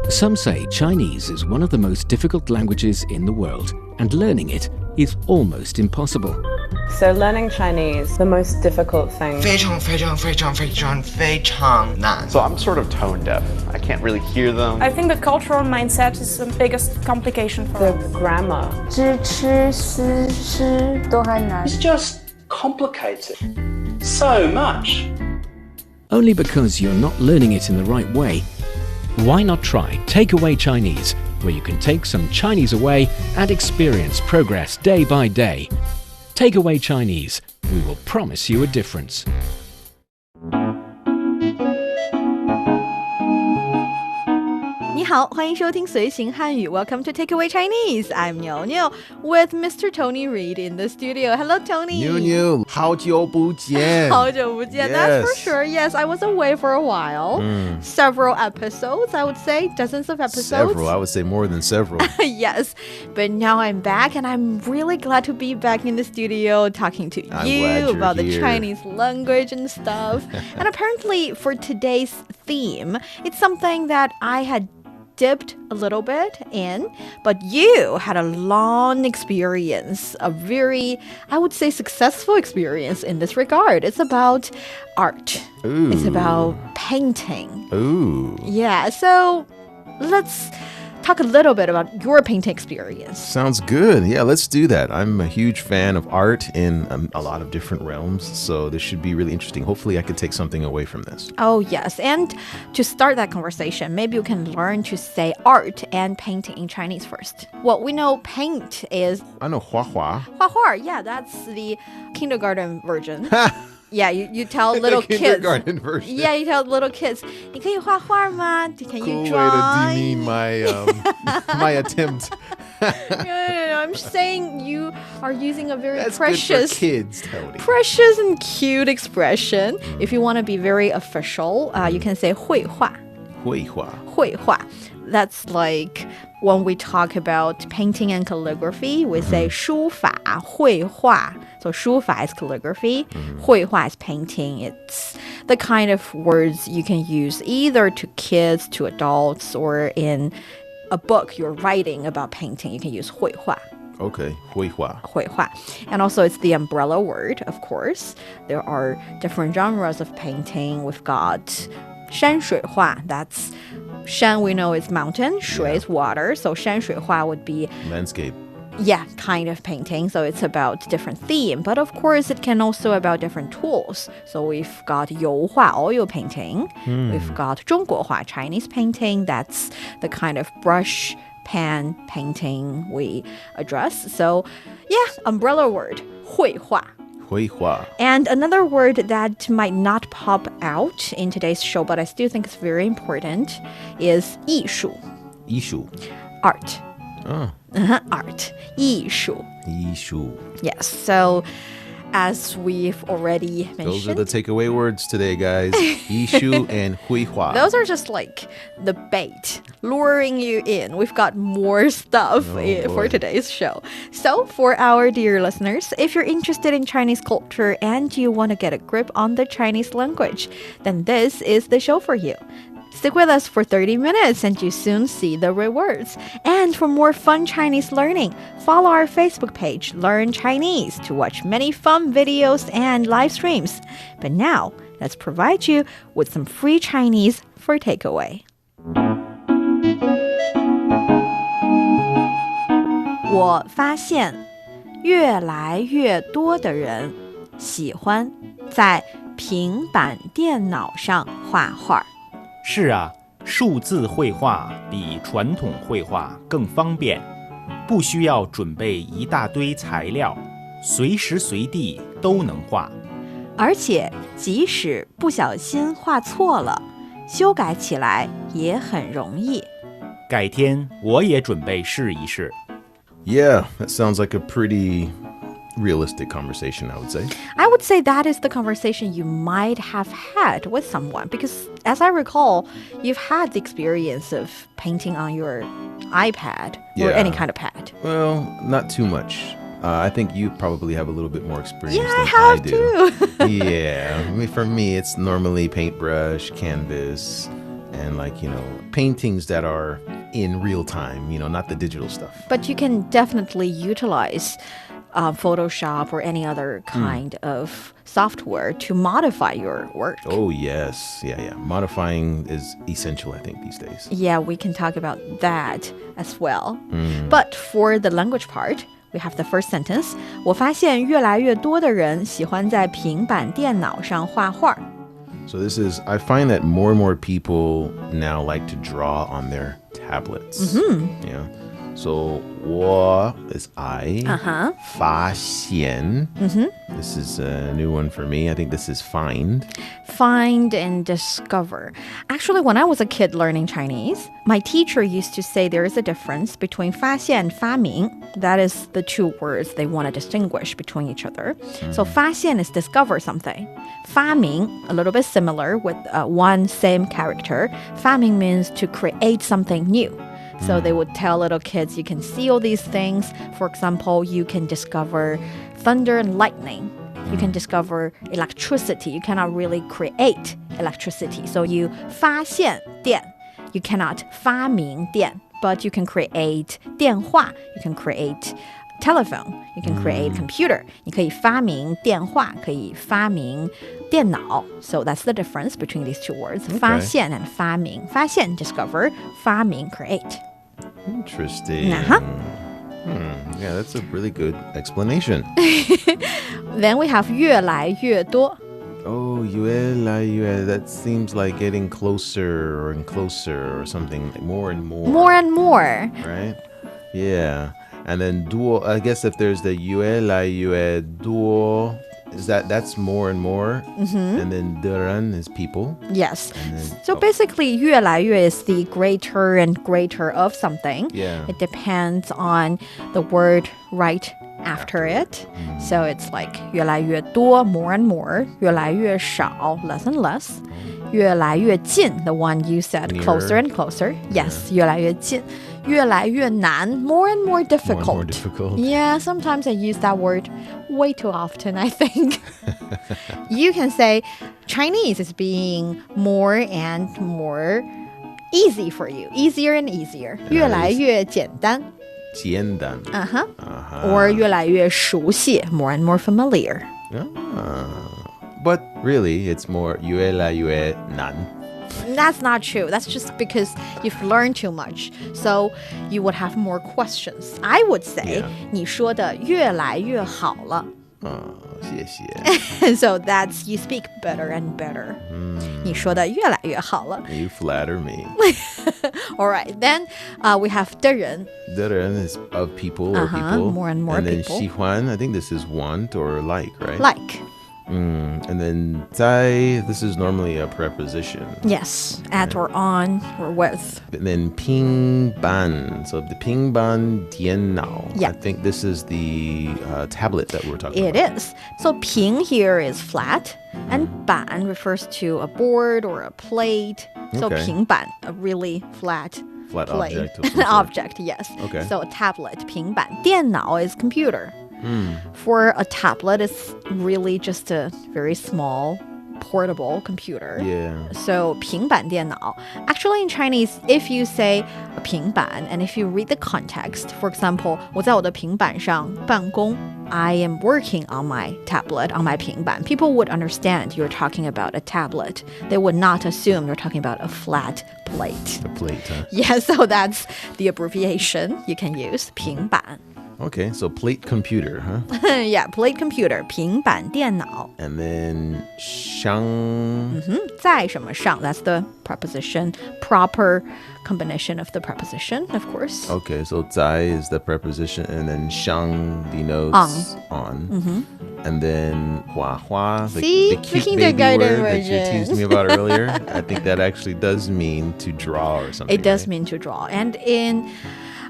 Some say Chinese is one of the most difficult languages in the world, and learning it is almost impossible. So learning Chinese, the most difficult thing. 非常非常非常非常非常难 So I'm sort of tone deaf. I can't really hear them. I think the cultural mindset is the biggest complication for The us. grammar. 知吃思诗都很难 It's just complicated so much. Only because you're not learning it in the right way. Why not try Takeaway Chinese, where you can take some Chinese away and experience progress day by day. Takeaway Chinese, we will promise you a difference. 你好，欢迎收听随行汉语 Welcome to Takeaway Chinese. I'm Niu Niu with Mr. Tony Reid in the studio. Hello, Tony. Niu, 好久不见。好久不见 That's for sure. Yes, I was away for a while. Several episodes, I would say. Dozens of episodes. Several. I would say more than several. Yes, but now I'm back and I'm really glad to be back in the studio talking to you about the Chinese language and stuff. And apparently for today's theme, it's something that I had dipped a little bit in, but you had a long experience, a very, I would say, successful experience in this regard. It's about art. Ooh. It's about painting. Ooh. Yeah, so let's talk a little bit about your painting experience. Sounds good. Yeah, let's do that. I'm a huge fan of art in a lot of different realms, so this should be really interesting. Hopefully I could take something away from this. Oh, yes. And to start that conversation, maybe you can learn to say art and painting in Chinese first. Well, we know paint is... I know 画画. 画画, yeah, that's the kindergarten version. Yeah, you tell little the kids. Kindergarten version. Yeah, you tell little kids, 你可以画画吗? Can you Cool draw? way to demean my attempt. No, I'm saying you are using a very That's precious... good for kids, Tony. Precious and cute expression. If you want to be very official, you can say 绘画.绘画. 绘画. That's like when we talk about painting and calligraphy, we say 书法,绘画. So 书法 is calligraphy, 绘画 is painting. It's the kind of words you can use either to kids, to adults, or in a book you're writing about painting, you can use 绘画. Okay, 绘画. 绘画. And also it's the umbrella word, of course. There are different genres of painting. We've got 山水画, that's 山 we know is mountain, 水 is water, so 山水画 would be Landscape. yeah, kind of painting, so it's about different theme. But of course, it can also about different tools. So we've got 油画, oil painting. We've got 中国画, Chinese painting. That's the kind of brush pan painting we address. So yeah, umbrella word, 绘画. 绘画. And another word that might not pop out in today's show, but I still think is very important, is 艺术. 艺术. Art. Oh. Art. 艺术. 艺术. Yes, so as we've already mentioned... Those are the takeaway words today, guys. 艺术 and 绘画. Those are just like the bait, luring you in. We've got more stuff for today's show. So for our dear listeners, if you're interested in Chinese culture and you want to get a grip on the Chinese language, then this is the show for you. Stick with us for 30 minutes and you soon see the rewards. And for more fun Chinese learning, follow our Facebook page, Learn Chinese, to watch many fun videos and live streams. But now, let's provide you with some free Chinese for takeaway. 我发现越来越多的人喜欢在平板电脑上画画。是啊，数字绘画比传统绘画更方便，不需要准备一大堆材料，随时随地都能画。而且即使不小心画错了，修改起来也很容易。改天我也准备试一试。Yeah, that sounds like a pretty realistic conversation, I would say. I would say that is the conversation you might have had with someone because, as I recall, you've had the experience of painting on your iPad or any kind of pad. Well, not too much. I think you probably have a little bit more experience than I do. Yeah, I mean, for me, it's normally paintbrush, canvas, and like, paintings that are in real time, not the digital stuff. But you can definitely utilize Photoshop or any other kind of software to modify your work. Oh, yes. Yeah. Modifying is essential, I think, these days. Yeah, we can talk about that as well. But for the language part, we have the first sentence. 我发现越来越多的人喜欢在平板电脑上画画。So this is, I find that more and more people now like to draw on their tablets. Yeah. So 我 is I. 发现. This is a new one for me. I think this is find. Find and discover. Actually, when I was a kid learning Chinese, my teacher used to say there is a difference between 发现 and 发明. That is the two words they want to distinguish between each other. So 发现 is discover something. 发明, a little bit similar with one same character. 发明 means to create something new. So they would tell little kids, you can see all these things. For example, you can discover thunder and lightning. You can discover electricity. You cannot really create electricity. So you 发现电. You cannot 发明电, but you can create 电话. You can create telephone. You can create computer. 你可以发明电话，可以发明电脑. So that's the difference between these two words. 发现 and 发明. 发现 discover, 发明 create. Interesting. Yeah, that's a really good explanation. Then we have 越来越多. Oh, 越来越, that seems like getting closer and closer or something, like more and more. More and more. Right? Yeah. And then 多, I guess if there's the 越来越多, is that's more and more? And then 的人 is people? Yes. Then, So basically, 越来越 is the greater and greater of something. Yeah. It depends on the word right after it. So it's like 越来越多, more and more. 越来越少, less and less. 越来越近, the one you said, Nearer. closer and closer. Yes, 越来越近. 越来越难, more and more difficult. More and more difficult. Yeah, sometimes I use that word way too often, I think. You can say Chinese is being more and more easy for you. Easier and easier. 越来越简单. 简单. Or 越来越熟悉, more and more familiar. But really, it's more 越来越难. That's not true. That's just because you've learned too much. So you would have more questions. I would say, 你说的越来越好了. 谢谢. So that's you speak better and better. 你说的越来越好了. You flatter me. All right. Then we have 的人. 的人 is of people or people. More and more and then people. 喜欢, I think this is want or like, right? Like. And then 在, this is normally a preposition. Yes. At or on or with. And then 平板. So the 平板电脑. Yeah. I think this is the tablet that we're talking It about. is. So 平 here is flat. And 板 refers to a board or a plate. So Okay. 平板, a really flat Flat plate. object of some An sort. object, yes. Okay. So a tablet, 平板. 电脑 is computer. For a tablet, it's really just a very small, portable computer. Yeah. So 平板电脑. Actually, in Chinese, if you say 平板, and if you read the context, for example, 我在我的平板上办公, I am working on my tablet, on my 平板. People would understand you're talking about a tablet. They would not assume you're talking about a flat plate. The plate, huh? Yeah, so that's the abbreviation you can use, 平板. Okay, so plate computer, huh? Yeah, plate computer, 平板电脑. And then 上.在什么上, that's the preposition, proper combination of the preposition, of course. Okay, so 在 is the preposition, and then 上 denotes on. And then 花, See? the The cute baby kindergarten word that you version. teased me about earlier. I think that actually does mean to draw or something. It does right? mean to draw. And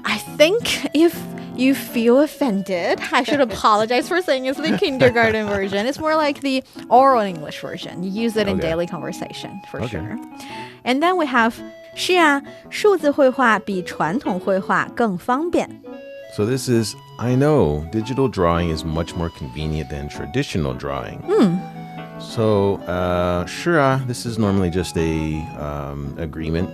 I think if you feel offended, I should apologize for saying it's the kindergarten version. It's more like the oral English version. You use it in Okay. daily conversation, for Okay. sure. And then we have 是啊，数字绘画比传统绘画更方便. So this is, I know, digital drawing is much more convenient than traditional drawing. So, sure, this is normally just a agreement,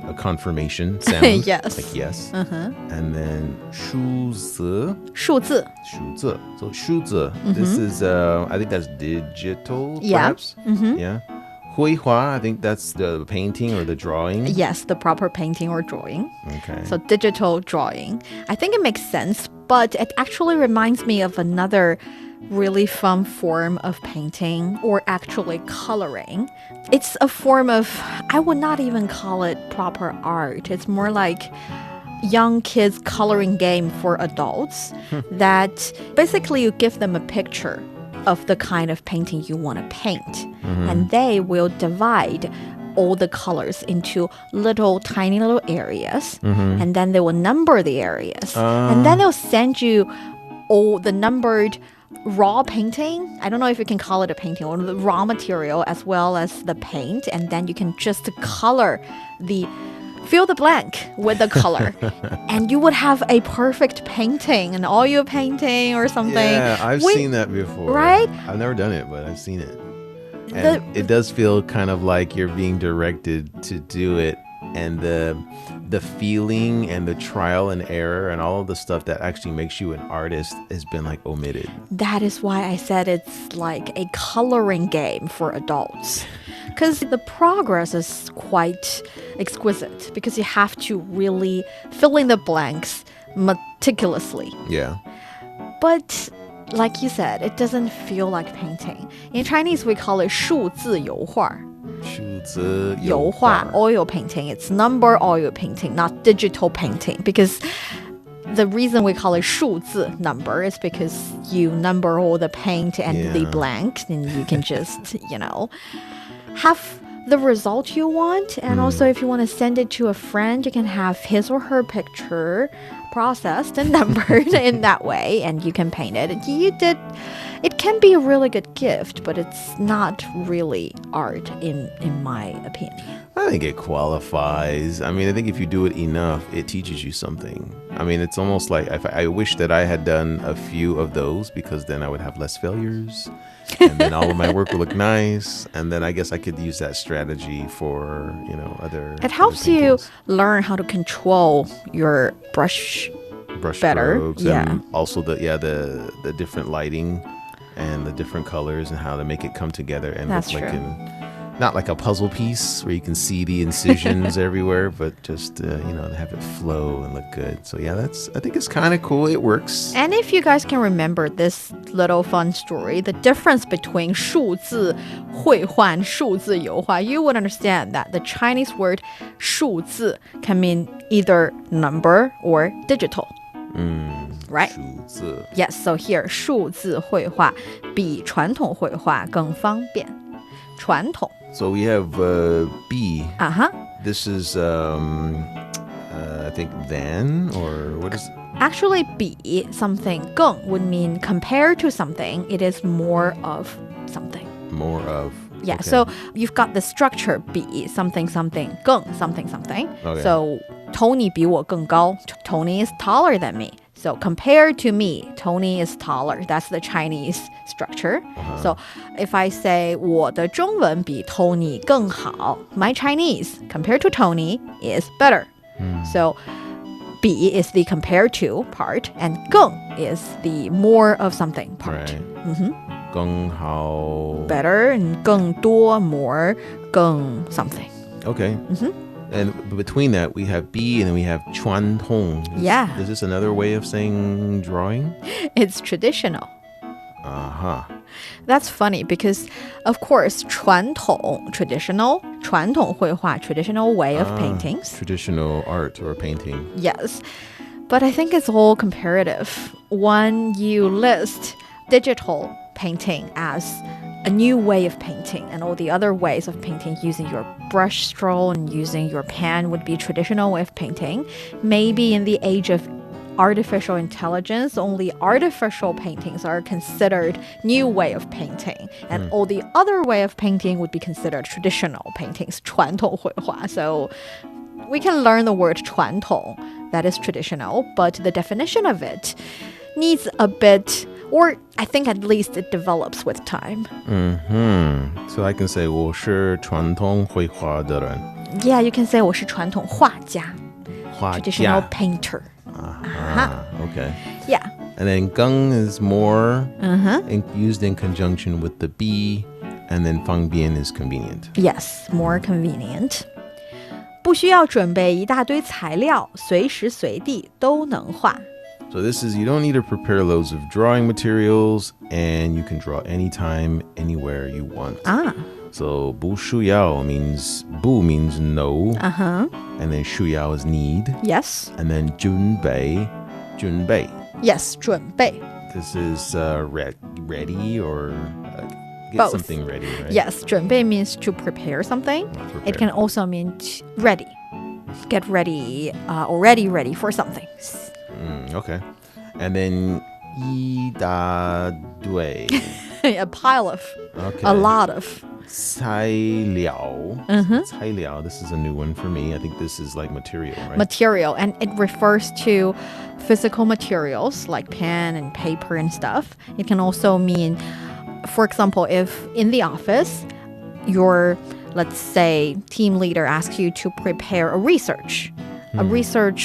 a confirmation sound. Yes. Like yes. And then 数字.数字. 数字. So 数字. This is, I think that's digital, Yeah. perhaps. Yeah. 绘画, I think that's the painting or the drawing. Yes, the proper painting or drawing. Okay. So digital drawing. I think it makes sense, but it actually reminds me of another really fun form of painting or actually coloring. It's a form of, I would not even call it proper art. It's more like young kids coloring game for adults that basically you give them a picture of the kind of painting you want to paint, and they will divide all the colors into tiny little areas, and then they will number the areas, and then they'll send you all the numbered raw painting. I don't know if you can call it a painting, or the raw material as well as the paint, and then you can just fill the blank with the color and you would have a perfect painting, an oil painting or something. Yeah, I've seen that before. Right? I've never done it, but I've seen it. And it does feel kind of like you're being directed to do it, and the feeling and the trial and error and all of the stuff that actually makes you an artist has been like omitted. That is why I said it's like a coloring game for adults. Because the progress is quite exquisite, because you have to really fill in the blanks meticulously. Yeah. But like you said, it doesn't feel like painting. In Chinese, we call it 数字油画. 数字油画, oil painting. It's number oil painting, not digital painting. Because the reason we call it 数字 number is because you number all the paint and the blank, and you can just, have the result you want. And also, if you want to send it to a friend, you can have his or her picture processed and numbered in that way, and you can paint it. It can be a really good gift, but it's not really art in my opinion. I think it qualifies. I mean, I think if you do it enough, it teaches you something. I mean, it's almost like I wish that I had done a few of those, because then I would have less failures, and then all of my work would look nice, and then I guess I could use that strategy for, other. It helps you learn how to control your brush better. Strokes, and also the different lighting and the different colors and how to make it come together and That's look like true. not like a puzzle piece where you can see the incisions everywhere, but just to have it flow and look good. So yeah, I think it's kind of cool. It works. And if you guys can remember this little fun story, the difference between 数字绘画 and 数字油画, you would understand that the Chinese word 数字 can mean either number or digital. Right? 数字. Yes, so here 数字绘画比传统绘画更方便。传统. So we have B. This is I think than, or what is it? Actually, 比 something 更 would mean compared to something, it is more of something. More of. Yeah, okay. so you've got the structure 比 something something 更 something something. Okay. So Tony 比我更高. Tony is taller than me. So compared to me, Tony is taller. That's the Chinese structure. So if I say 我的中文比 Tony 更好, my Chinese compared to Tony is better. So 比 is the compared to part, and 更 is the more of something part. Right. 更好. Better, and 更多 more, 更 something. Okay. And between that, we have B, and then we have 传统. Yeah. Is this another way of saying drawing? It's traditional. That's funny because, of course, 传统 traditional, 传统绘画 traditional way of paintings. Traditional art or painting. Yes. But I think it's all comparative. When you list digital painting as a new way of painting, and all the other ways of painting using your brush stroke and using your pen would be traditional way of painting. Maybe in the age of artificial intelligence, only artificial paintings are considered new way of painting, and all the other way of painting would be considered traditional paintings, 传统绘画. So we can learn the word 传统, that is traditional, but the definition of it needs a bit Or I think at least it develops with time. So I can say 我是传统绘画的人. Yeah, you can say 我是传统画家. 画家. Traditional painter. Okay. Yeah. And then 更 is more used in conjunction with the be, and then 方便 is convenient. Yes, more convenient. 不需要准备一大堆材料，随时随地都能画。So this is, you don't need to prepare loads of drawing materials, and you can draw anytime, anywhere you want. So 不需要 means 不 means no. And then 需要 is need. Yes. And then 准备. Yes, 准备. This is ready or get Both. something ready, right? Yes, 准备 means to prepare something. It can also mean ready. Get ready, already ready for something. Okay. And then 一大堆. A pile of. Okay. A lot of. 材料. 材料. This is a new one for me. I think this is like material, right? Material, and it refers to physical materials like pen and paper and stuff. It can also mean, for example, if in the office, your, let's say, team leader asks you to prepare a research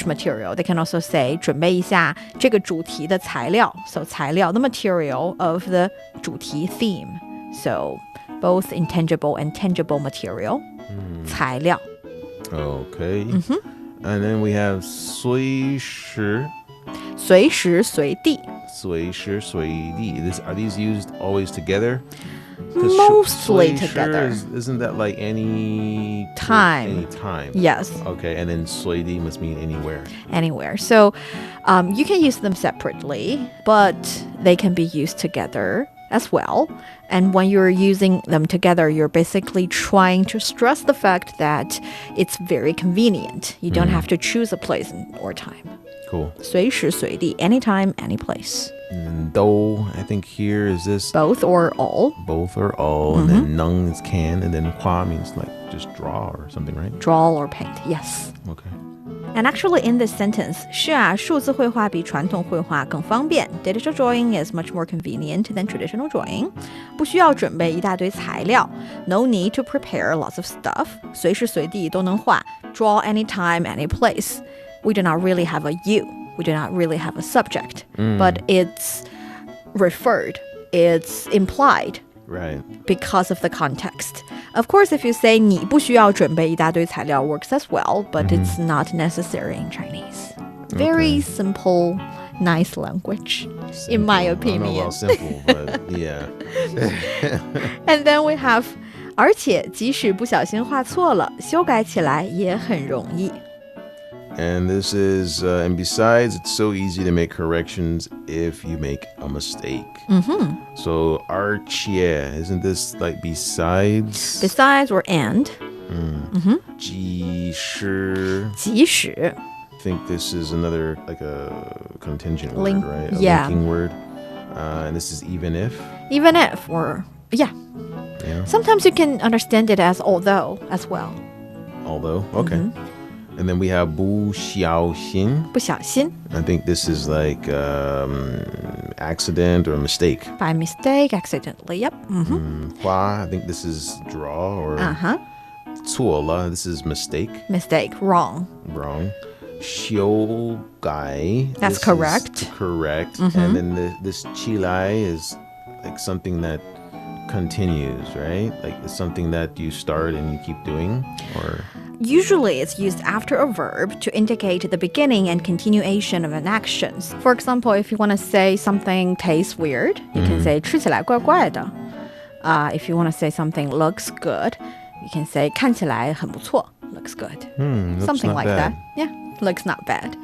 material. They can also say 准备一下这个主题的材料. So 材料, the material of the 主题 theme. So both intangible and tangible material. 材料. Okay. And then we have 随时. 随时随地. 随时随地. Are these used always together? Mostly together. Isn't that like any time? Any time. Yes. Okay, and then 随地 must mean anywhere. Anywhere. So you can use them separately, but they can be used together as well. And when you're using them together, you're basically trying to stress the fact that it's very convenient. You don't have to choose a place or time. Cool. 随时随地, anytime, any place. And then 都, I think here is this. Both or all. Both or all. And then 能 is can. And then 画 means like just draw or something, right? Draw or paint, yes. Okay. And actually in this sentence, 是啊，数字绘画比传统绘画更方便. Digital drawing is much more convenient than traditional drawing. 不需要准备一大堆材料. No need to prepare lots of stuff. 随时随地都能画. Draw anytime, any place. We do not really have a you. We do not really have a subject. But it's referred. It's implied. Right. Because of the context. Of course, if you say 你不需要准备一大堆材料 works as well, but it's not necessary in Chinese. Very simple, nice language, in my opinion. I don't know about simple, but yeah. And then we have 而且即使不小心画错了，修改起来也很容易。And this is, and besides, it's so easy to make corrections if you make a mistake. So, 而且, isn't this like besides? Besides or and. 即使. 即使. I think this is another, like a contingent word, right? A linking word. And this is even if. Even if, or, yeah. Sometimes you can understand it as although as well. Although, okay. And then we have 不小心. 不小心. I think this is like accident or mistake. By mistake, accidentally, yep. 画, I think this is draw or 错了, this is mistake. Mistake, wrong. Wrong. 修改. That's correct. Correct. And then this 起来 is like something that continues, right? Like it's something that you start and you keep doing, or... Usually it's used after a verb to indicate the beginning and continuation of an action. For example, if you want to say something tastes weird, you can say 吃起来怪怪的. If you want to say something looks good, you can say 看起来很不错, looks good. Something like that. Yeah, looks not bad.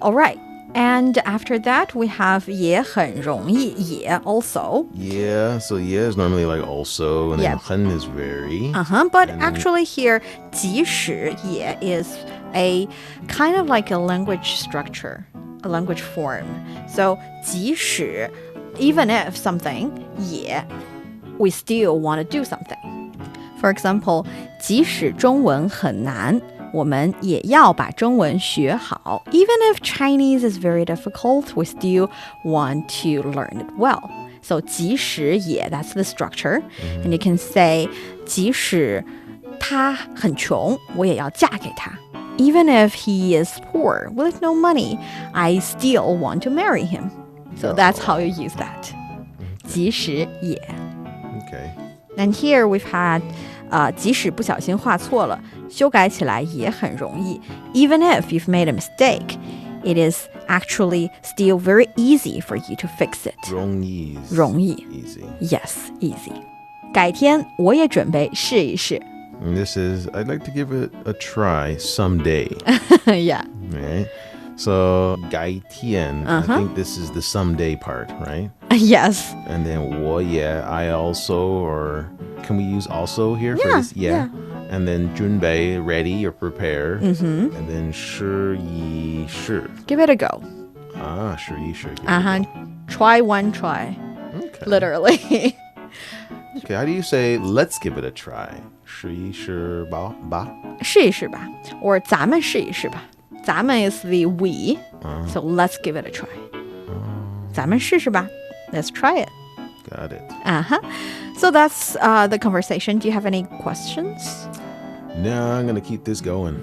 All right. And after that, we have 也很容易, 也 also. Yeah, so yeah is normally like also, and then 很 is very. But actually here, 即使也 is a kind of like a language structure, a language form. So 即使, even if something, 也, we still want to do something. For example, 即使中文很难,我们也要把中文学好。Even if Chinese is very difficult, we still want to learn it well. So 即使也 that's the structure. And you can say 即使他很穷，我也要嫁给他。Even if he is poor with no money, I still want to marry him. So that's how you use that. 即使也。Okay. And here we've had 即使不小心画错了，修改起来也很容易。Even if you've made a mistake, it is actually still very easy for you to fix it. 容易。Easy. Yes, easy. 改天我也准备试一试。And this is, I'd like to give it a try someday. Yeah. Right? So, 改天, I think this is the someday part, right? Yes. And then 我也, I also, or can we use also here for this? Yeah. And then 准备, ready or prepare. And then 试一试. Give it a go. 试一试. Try one try. Okay. Literally. Okay, how do you say let's give it a try? 试一试吧? 试一试吧 or 咱们试一试吧 咱们 is the we, so let's give it a try. 咱们试试吧 Let's try it. Got it. So that's the conversation. Do you have any questions? No, I'm going to keep this going.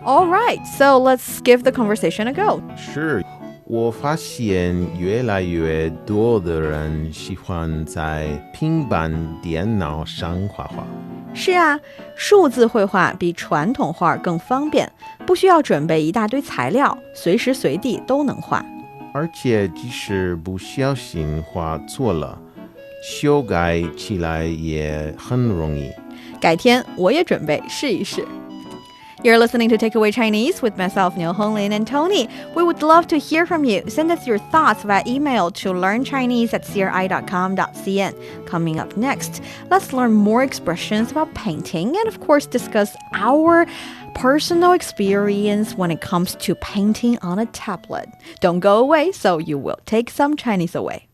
All right, so let's give the conversation a go. Sure. 我发现越来越多的人喜欢在平板电脑上画画。是啊，数字绘画比传统画更方便，不需要准备一大堆材料，随时随地都能画。而且即使不小心画错了，修改起来也很容易。改天我也准备试一试。You're listening to Takeaway Chinese with myself, Niu Honglin, and Tony. We would love to hear from you. Send us your thoughts via email to learnchinese@cri.com.cn. Coming up next, let's learn more expressions about painting and, of course, discuss our personal experience when it comes to painting on a tablet. Don't go away, so you will take some Chinese away.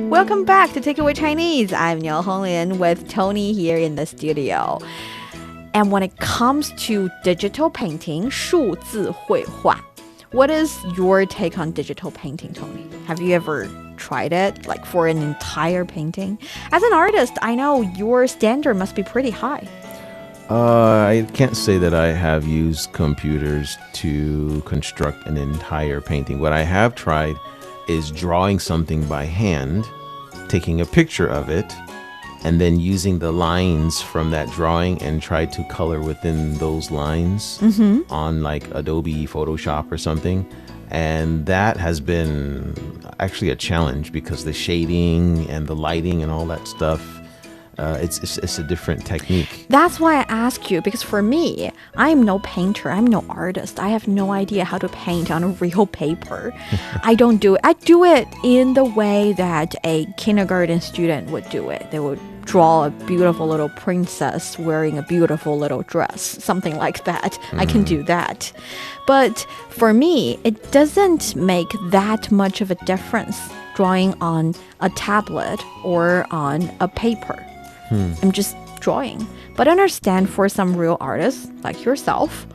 Welcome back to Takeaway Chinese. I'm Niu Honglin with Tony here in the studio. And when it comes to digital painting, 数字绘画, what is your take on digital painting, Tony? Have you ever tried it, like for an entire painting? As an artist, I know your standard must be pretty high. I can't say that I have used computers to construct an entire painting. What I have tried is drawing something by hand, taking a picture of it, and then using the lines from that drawing and try to color within those lines on like Adobe Photoshop or something. And that has been actually a challenge because the shading and the lighting and all that stuff, it's a different technique. That's why I ask you, because for me, I'm no painter, I'm no artist. I have no idea how to paint on a real paper. I don't do it. I do it in the way that a kindergarten student would do it. They would draw a beautiful little princess wearing a beautiful little dress, something like that. I can do that. But for me, it doesn't make that much of a difference drawing on a tablet or on a paper. I'm just drawing. But I understand for some real artists like yourself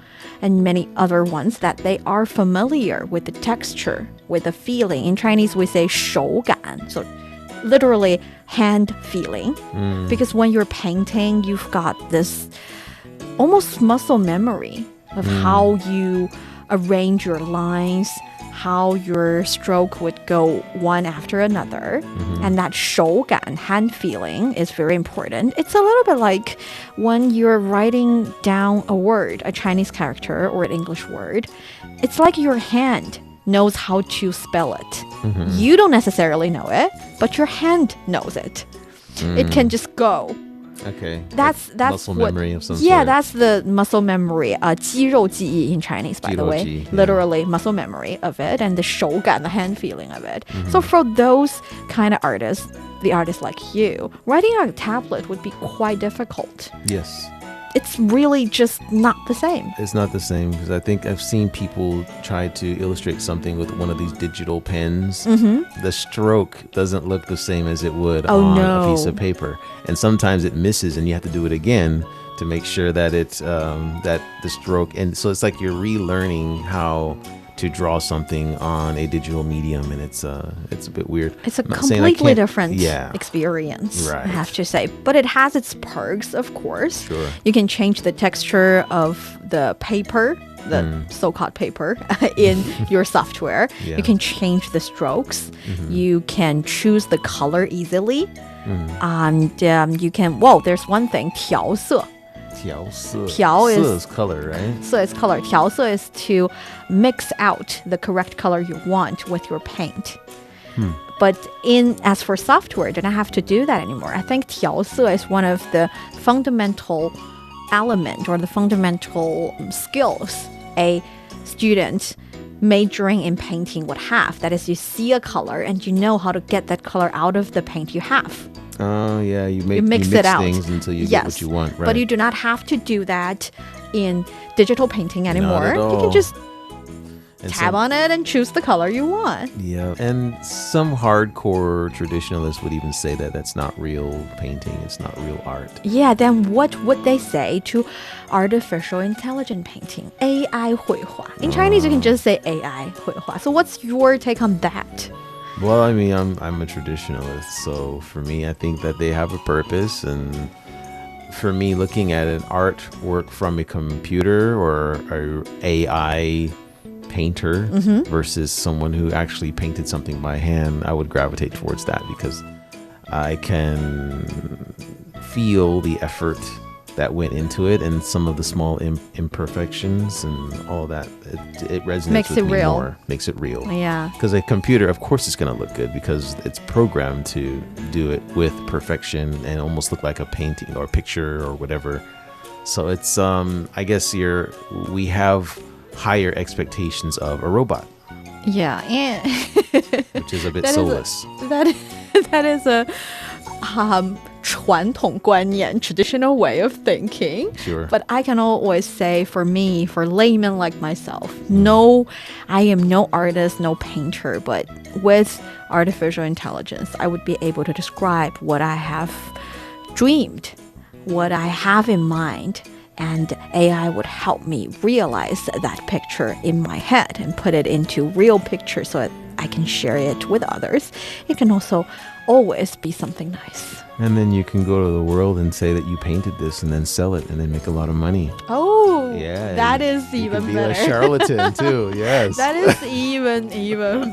and many other ones that they are familiar with the texture, with the feeling. In Chinese, we say 手感. So literally hand feeling. Because when you're painting, you've got this almost muscle memory of how you arrange your lines, how your stroke would go one after another. And that 手感, hand feeling, is very important. It's a little bit like when you're writing down a word, a Chinese character or an English word. It's like your hand knows how to spell it. You don't necessarily know it, but your hand knows it. It can just go. Okay. That's muscle what, memory of some yeah, sort. that's the muscle memory. 肌肉记忆 in Chinese, by the way. 肌肉记忆, Literally muscle memory of it and the 手感, the hand feeling of it. So for those kind of artists, the artists like you, writing on a tablet would be quite difficult. Yes. It's really just not the same. It's not the same because I think I've seen people try to illustrate something with one of these digital pens. The stroke doesn't look the same as it would on a piece of paper. And sometimes it misses and you have to do it again to make sure that it's that the stroke, and so it's like you're relearning how to draw something on a digital medium, and it's a bit weird. It's a I'm not saying I completely can't- different yeah. experience, I Right. have to say. But it has its perks, of course. Sure. You can change the texture of the paper, the so-called paper, in your software. Yeah. You can change the strokes. You can choose the color easily. And you can, there's one thing, 调色. 调色. 调 is- 色 is color, right? So it's color. 调色 is to mix out the correct color you want with your paint. But as for software, you don't have to do that anymore. I think 调色 is one of the fundamental element or the fundamental skills a student majoring in painting would have. That is, you see a color and you know how to get that color out of the paint you have. Oh, yeah, you Mix it out. things until you Yes, get what you want, right? But you do not have to do that in digital painting anymore. at You all. can just And tab some- on it and choose the color you want. Yeah, and some hardcore traditionalists would even say that that's not real painting, it's not real art. Yeah, then what would they say to artificial intelligent painting? AI 绘画. In Chinese, you can just say AI 绘画. So what's your take on that? Well, I mean, I'm a traditionalist, so for me, I think that they have a purpose, and for me, looking at an artwork from a computer or a AI painter versus someone who actually painted something by hand, I would gravitate towards that because I can feel the effort that went into it and some of the small imperfections and all that. It resonates Makes with it me real. more. Makes it real. Yeah. Because a computer, of course, it's going to look good because it's programmed to do it with perfection and almost look like a painting or a picture or whatever. So it's, I guess we have higher expectations of a robot, Yeah, and which is a bit That is a- soulless. that is a 传统观念, traditional way of thinking. Sure. But I can always say, for me, for laymen like myself, no, I am no artist, no painter, but with artificial intelligence, I would be able to describe what I have dreamed, what I have in mind. And AI would help me realize that picture in my head and put it into real picture so that I can share it with others. It can also always be something nice. And then you can go to the world and say that you painted this and then sell it and then make a lot of money. Oh, Yeah. that you- is you even can be better. a charlatan too, yes. That is even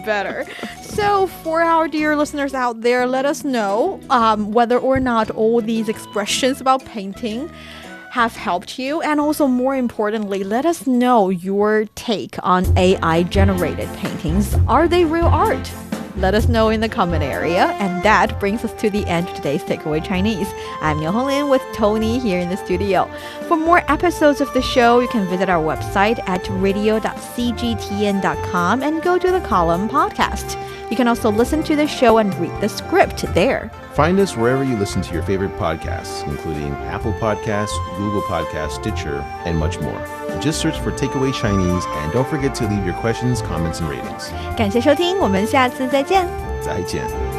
better. So for our dear listeners out there, let us know whether or not all these expressions about painting have helped you, and also more importantly, let us know your take on AI generated paintings. Are they real art? Let us know in the comment area. And that brings us to the end of today's Takeaway Chinese. I'm Niu Honglin with Tony here in the studio. For more episodes of the show, you can visit our website at radio.cgtn.com and go to the column podcast. You can also listen to the show and read the script there. Find us wherever you listen to your favorite podcasts, including Apple Podcasts, Google Podcasts, Stitcher, and much more. Just search for Takeaway Chinese, and don't forget to leave your questions, comments, and ratings. 感谢收听，我们下次再见。再见。